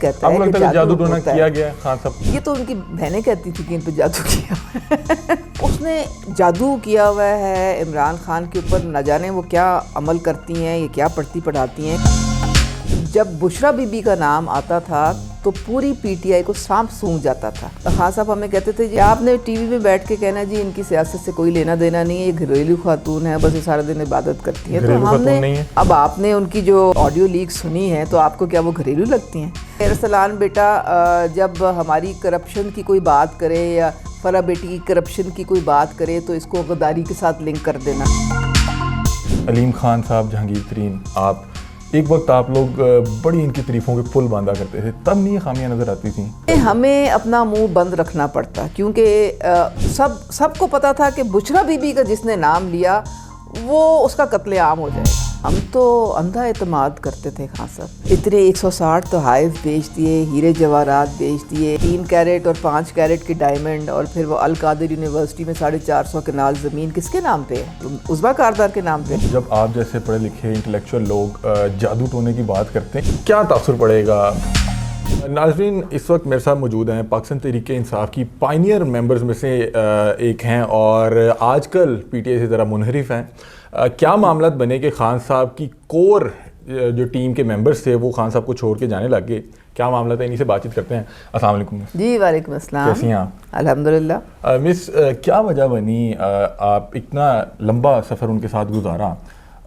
کہتا ہے کہ جادو ٹونا کیا گیا خان صاحب. یہ تو ان کی بہنیں کہتی تھی کہ ان پہ جادو کیا اس نے جادو کیا ہوا ہے عمران خان کے اوپر. نہ جانے وہ کیا عمل کرتی ہیں, یہ کیا پڑھتی پڑھاتی ہیں. جب بشرا بی بی کا نام آتا تھا تو پوری پی ٹی آئی کو سانپ سونگ جاتا تھا. خان صاحب ہمیں کہتے تھے جی آپ نے ٹی وی میں بیٹھ کے کہنا جی ان کی سیاست سے کوئی لینا دینا نہیں ہے, یہ گھریلو خاتون ہے, بس یہ سارا دن عبادت کرتی ہیں. تو ہم نے اب آپ نے ان کی جو آڈیو لیک سنی ہے تو آپ کو کیا وہ گھریلو لگتی ہیں؟ ارسلان بیٹا جب ہماری کرپشن کی کوئی بات کرے یا فرح بیٹی کی کرپشن کی کوئی بات کرے تو اس کو غداری کے ساتھ لنک کر دینا. علیم خان صاحب, جہانگیر ترین, آپ ایک وقت آپ لوگ بڑی ان کی تعریفوں کے پل باندھا کرتے تھے, تب نہیں خامیاں نظر آتی تھیں؟ ہمیں اپنا منہ بند رکھنا پڑتا کیونکہ سب کو پتا تھا کہ بشرا بی بی کا جس نے نام لیا وہ اس کا قتل عام ہو جائے گا. ہم تو اندھا اعتماد کرتے تھے خان صاحب. اتنے 160 تحائف بیچ دیے, ہیرے جواہرات بیچ دیے, 3 کیرٹ اور 5 کیرٹ کی ڈائمنڈ, اور پھر وہ القادر یونیورسٹی میں 450 کنال زمین کس کے نام پہ؟ عزبہ کاردار کے نام پہ. جب آپ جیسے پڑھے لکھے انٹلیکچوئل لوگ جادو ٹونے کی بات کرتے ہیں, کیا تاثر پڑے گا؟ ناظرین, اس وقت میرے ساتھ موجود ہیں پاکستان تحریک انصاف کی پائنیئر ممبرز میں سے ایک ہیں اور آج کل پی ٹی آئی سے ذرا منحرف ہیں. کیا معاملات بنے کہ خان صاحب کی کور جو ٹیم کے ممبرز تھے وہ خان صاحب کو چھوڑ کے جانے لگ گئے؟ کیا معاملات ہیں, انہی سے بات چیت کرتے ہیں. السلام علیکم. جی وعلیکم السلام. کیسی ہیں آپ؟ الحمدللہ. مس, کیا وجہ بنی آپ اتنا لمبا سفر ان کے ساتھ گزارا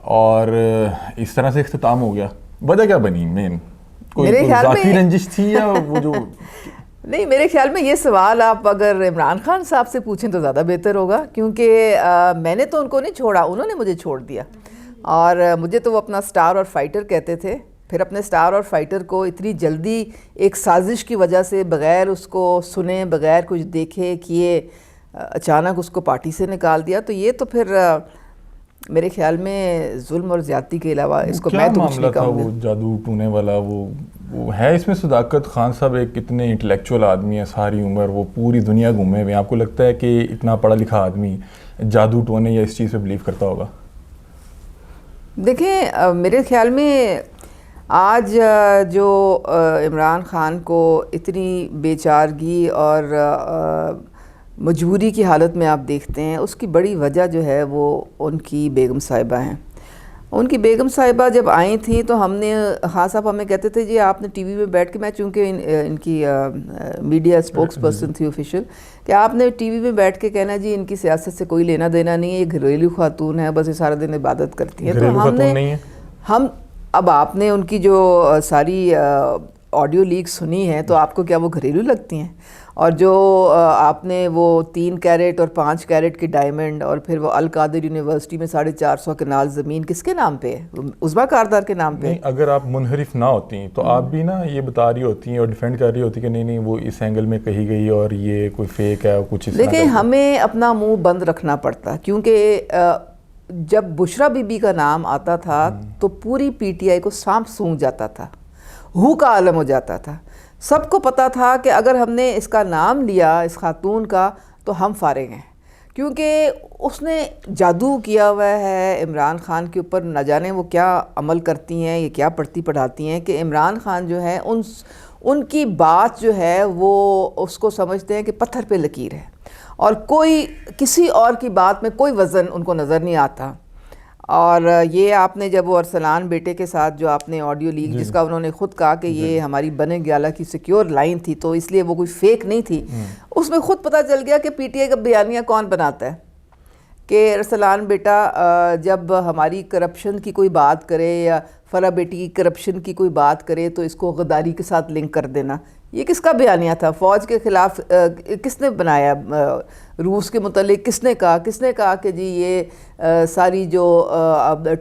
اور اس طرح سے اختتام ہو گیا؟ وجہ کیا بنی؟ مین کوئی ذاتی رنجش تھی یا وہ جو نہیں, میرے خیال میں یہ سوال آپ اگر عمران خان صاحب سے پوچھیں تو زیادہ بہتر ہوگا, کیونکہ میں نے تو ان کو نہیں چھوڑا, انہوں نے مجھے چھوڑ دیا. اور مجھے تو وہ اپنا سٹار اور فائٹر کہتے تھے. پھر اپنے سٹار اور فائٹر کو اتنی جلدی ایک سازش کی وجہ سے بغیر اس کو سنے, بغیر کچھ دیکھے کیے اچانک اس کو پارٹی سے نکال دیا. تو یہ تو پھر میرے خیال میں ظلم اور زیادتی کے علاوہ اس کو میں تو کچھ نہیں کہوں گا. وہ جادو ٹونے والا وہ ہے اس میں صداقت؟ خان صاحب ایک اتنے انٹلیکچوئل آدمی ہے, ساری عمر وہ پوری دنیا گھومے ہوئے, آپ کو لگتا ہے کہ اتنا پڑھا لکھا آدمی جادو ٹونے یا اس چیز پہ بلیو کرتا ہوگا؟ دیکھیں, میرے خیال میں آج جو عمران خان کو اتنی بے چارگی اور مجبوری کی حالت میں آپ دیکھتے ہیں, اس کی بڑی وجہ جو ہے وہ ان کی بیگم صاحبہ ہیں. ان کی بیگم صاحبہ جب آئی تھیں تو ہم نے, خان صاحب ہمیں کہتے تھے جی آپ نے ٹی وی میں بیٹھ کے, میں چونکہ ان کی میڈیا اسپوکس پرسن تھی آفیشیل, کہ آپ نے ٹی وی میں بیٹھ کے کہنا جی ان کی سیاست سے کوئی لینا دینا نہیں ہے, یہ گھریلو خاتون ہے, بس یہ سارا دن عبادت کرتی ہیں. تو اب آپ نے ان کی جو ساری آڈیو لیک سنی ہے تو آپ کو کیا وہ گھریلو لگتی ہیں؟ اور جو آپ نے وہ 3 کیرٹ اور 5 کیرٹ کی ڈائمنڈ, اور پھر وہ القادر یونیورسٹی میں 450 کنال زمین کس کے نام پہ؟ عزبہ کاردار کے نام پہ. اگر آپ منحرف نہ ہوتی تو آپ بھی نا یہ بتا رہی ہوتی ہیں اور ڈیفینڈ کر رہی ہوتی کہ نہیں وہ اس اینگل میں کہی گئی اور یہ کوئی فیک ہے, کچھ اس طرح. دیکھیں, ہمیں اپنا منہ بند رکھنا پڑتا کیونکہ جب بشرا بی بی کا نام آتا تھا تو پوری پی ٹی آئی کو سانپ سونگ جاتا تھا, ہو کا عالم ہو جاتا تھا. سب کو پتا تھا کہ اگر ہم نے اس کا نام لیا, اس خاتون کا, تو ہم فارغ ہیں, کیونکہ اس نے جادو کیا ہوا ہے عمران خان کے اوپر. نہ جانے وہ کیا عمل کرتی ہیں, یہ کیا پڑھتی پڑھاتی ہیں کہ عمران خان جو ہے ان کی بات جو ہے وہ اس کو سمجھتے ہیں کہ پتھر پہ لکیر ہے, اور کوئی کسی اور کی بات میں کوئی وزن ان کو نظر نہیں آتا. اور یہ آپ نے جب وہ ارسلان بیٹے کے ساتھ جو آپ نے آڈیو لیک, جس کا انہوں نے خود کہا کہ یہ ہماری بنے گیالہ کی سیکیور لائن تھی تو اس لیے وہ کوئی فیک نہیں تھی, اس میں خود پتہ چل گیا کہ پی ٹی آئی کا بیانیہ کون بناتا ہے. کہ ارسلان بیٹا جب ہماری کرپشن کی کوئی بات کرے یا فرح بیٹی کی کرپشن کی کوئی بات کرے تو اس کو غداری کے ساتھ لنک کر دینا, یہ کس کا بیانیہ تھا؟ فوج کے خلاف کس نے بنایا؟ روس کے متعلق کس نے کہا کہ جی یہ ساری جو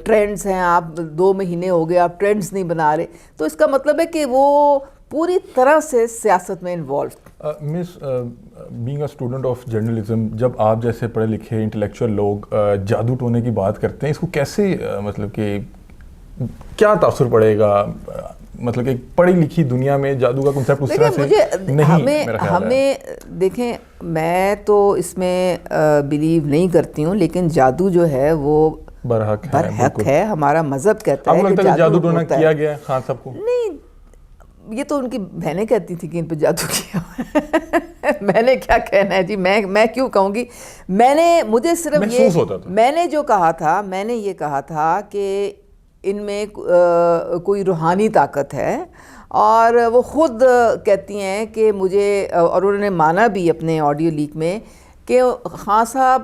ٹرینڈز ہیں, آپ 2 مہینے ہو گئے آپ ٹرینڈز نہیں بنا رہے. تو اس کا مطلب ہے کہ وہ پوری طرح سے سیاست میں involve. Miss, being a student of journalism, جب آپ جیسے پڑھے لکھے انٹلیکچوئل لوگ جادو ٹونے کی بات کرتے ہیں, اس کو کیسے مطلب کہ کیا تاثر پڑے گا؟ مطلب کہ پڑھی لکھی دنیا میں جادو کا کنسیپٹ اس طرح سے نہیں. ہمیں دیکھیں, میں تو اس میں بلیو نہیں کرتی ہوں, لیکن جادو جو ہے وہ برحق ہے. ہمارا مذہب کہتا ہے کہ جادو ٹونا کیا گیا خان صاحب کو. نہیں, یہ تو ان کی بہنیں کہتی تھیں کہ ان پہ جادو کیا میں نے کیا کہنا ہے جی, میں کیوں کہوں گی. مجھے صرف محسوس ہوتا تھا. میں نے جو کہا تھا, میں نے یہ کہا تھا کہ ان میں کوئی روحانی طاقت ہے, اور وہ خود کہتی ہیں کہ مجھے, اور انہوں نے مانا بھی اپنے آڈیو لیک میں کہ خان صاحب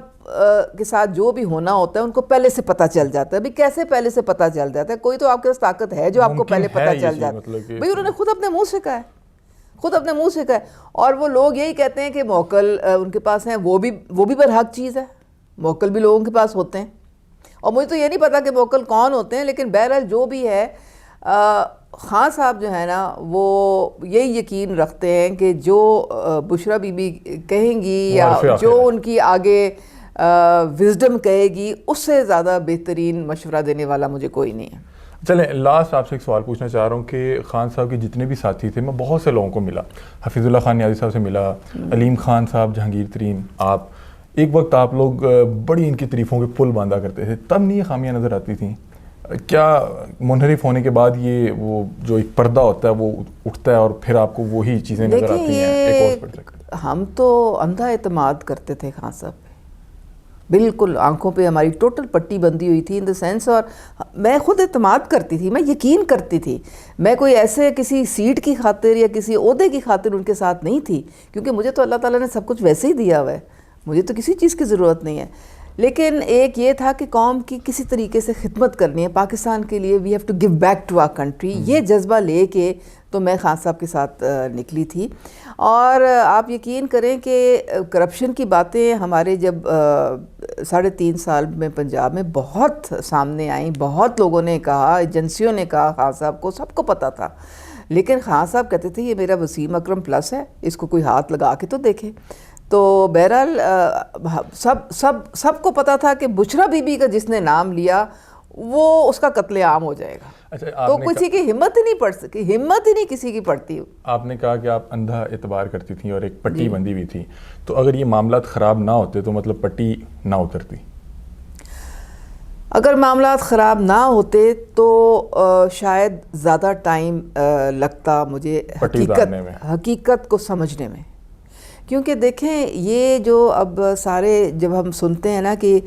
کے ساتھ جو بھی ہونا ہوتا ہے ان کو پہلے سے پتہ چل جاتا ہے. بھئی کیسے پہلے سے پتہ چل جاتا ہے؟ کوئی تو آپ کے پاس طاقت ہے جو آپ کو پہلے پتہ چل جاتا ہے. بھئی انہوں نے خود اپنے منہ سے کہا ہے, خود اپنے منہ سے کہا ہے. اور وہ لوگ یہی کہتے ہیں کہ موکل ان کے پاس ہیں, وہ بھی برحق چیز ہے. موکل بھی لوگوں کے پاس ہوتے ہیں, اور مجھے تو یہ نہیں پتا کہ موکل کون ہوتے ہیں, لیکن بہرحال جو بھی ہے, خان صاحب جو ہے نا وہ یہی یقین رکھتے ہیں کہ جو بشرا بی بی کہیں گی یا جو ان کی آگے وزڈم کہے گی, اس سے زیادہ بہترین مشورہ دینے والا مجھے کوئی نہیں ہے. چلیں لاسٹ آپ سے ایک سوال پوچھنا چاہ رہا ہوں کہ خان صاحب کے جتنے بھی ساتھی تھے, میں بہت سے لوگوں کو ملا, حفیظ اللہ خان نیازی صاحب سے ملا, علیم خان صاحب, جہانگیر ترین, آپ, ایک وقت آپ لوگ بڑی ان کی تعریفوں کے پل باندھا کرتے تھے, تب نہیں یہ خامیاں نظر آتی تھیں؟ کیا منحرف ہونے کے بعد یہ وہ جو ایک پردہ ہوتا ہے وہ اٹھتا ہے اور پھر آپ کو وہی چیزیں نظر آتی ہیں؟ ایک اور پڑھ سکتے. ہم تو اندھا اعتماد کرتے تھے خان صاحب پہ, بالکل آنکھوں پہ ہماری ٹوٹل پٹی بندھی ہوئی تھی ان دا سینس, اور میں خود اعتماد کرتی تھی, میں یقین کرتی تھی. میں کوئی ایسے کسی سیٹ کی خاطر یا کسی عہدے کی خاطر ان کے ساتھ نہیں تھی, کیونکہ مجھے تو اللہ تعالیٰ نے سب کچھ ویسے ہی دیا ہوا ہے, مجھے تو کسی چیز کی ضرورت نہیں ہے. لیکن ایک یہ تھا کہ قوم کی کسی طریقے سے خدمت کرنی ہے, پاکستان کے لیے we have to give back to our country, یہ جذبہ لے کے تو میں خان صاحب کے ساتھ نکلی تھی. اور آپ یقین کریں کہ کرپشن کی باتیں ہمارے جب 3.5 سال میں پنجاب میں بہت سامنے آئیں, بہت لوگوں نے کہا, ایجنسیوں نے کہا خان صاحب کو, سب کو پتہ تھا, لیکن خان صاحب کہتے تھے یہ میرا وسیم اکرم پلس ہے, اس کو کوئی ہاتھ لگا کے تو دیکھے. تو بہرحال سب کو پتہ تھا کہ بشرا بی بی کا جس نے نام لیا وہ اس کا قتل عام ہو جائے گا. تو کسی کی ہمت ہی نہیں پڑ سکی, ہمت ہی نہیں کسی کی پڑتی. آپ نے کہا کہ آپ اندھا اعتبار کرتی تھیں اور ایک پٹی بندھی ہوئی تھی, تو اگر یہ معاملات خراب نہ ہوتے تو مطلب پٹی نہ اترتی؟ اگر معاملات خراب نہ ہوتے تو شاید زیادہ ٹائم لگتا مجھے حقیقت کو سمجھنے میں. کیونکہ دیکھیں یہ جو اب سارے جب ہم سنتے ہیں نا کہ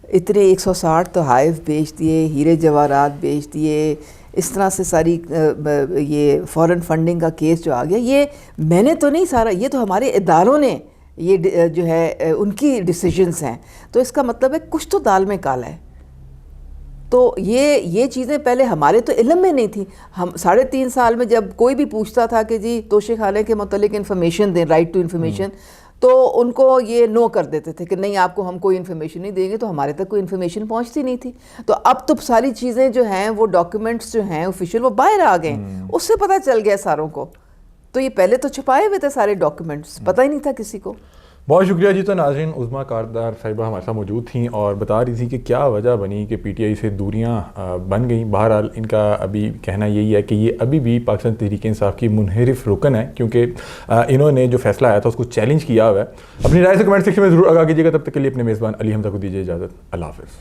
اتنے 160 تحائف بیچ دیے, ہیرے جواہرات بیچ دیے, اس طرح سے ساری یہ فورن فنڈنگ کا کیس جو آ گیا, یہ میں نے تو نہیں سارا, یہ تو ہمارے اداروں نے یہ جو ہے ان کی ڈیسیجنز ہیں. تو اس کا مطلب ہے کچھ تو دال میں کالا ہے. تو یہ چیزیں پہلے ہمارے تو علم میں نہیں تھی. ہم 3.5 سال میں جب کوئی بھی پوچھتا تھا کہ جی توشے خانے کے متعلق انفارمیشن دیں, رائٹ ٹو انفارمیشن, تو ان کو یہ نو کر دیتے تھے کہ نہیں آپ کو ہم کوئی انفارمیشن نہیں دیں گے, تو ہمارے تک کوئی انفارمیشن پہنچتی نہیں تھی. تو اب تو ساری چیزیں جو ہیں وہ ڈاکیومنٹس جو ہیں آفیشیل وہ باہر آ گئے, اس سے پتہ چل گیا ساروں کو. تو یہ پہلے تو چھپائے ہوئے تھے سارے ڈاکیومنٹس, پتہ ہی نہیں تھا کسی کو. بہت شکریہ جی. تو ناظرین, عظمیٰ کاردار صاحبہ ہمارے ساتھ موجود تھیں اور بتا رہی تھی کہ کیا وجہ بنی کہ پی ٹی آئی سے دوریاں بن گئیں. بہرحال ان کا ابھی کہنا یہی ہے کہ یہ ابھی بھی پاکستان تحریک انصاف کی منحرف رکن ہے, کیونکہ انہوں نے جو فیصلہ آیا تھا اس کو چیلنج کیا ہوا ہے. اپنی رائے سے کمنٹ سیکشن میں ضرور آگاہ کیجیے گا. تب تک کے لیے اپنے میزبان علی حمزہ کو دیجیے اجازت. اللہ حافظ.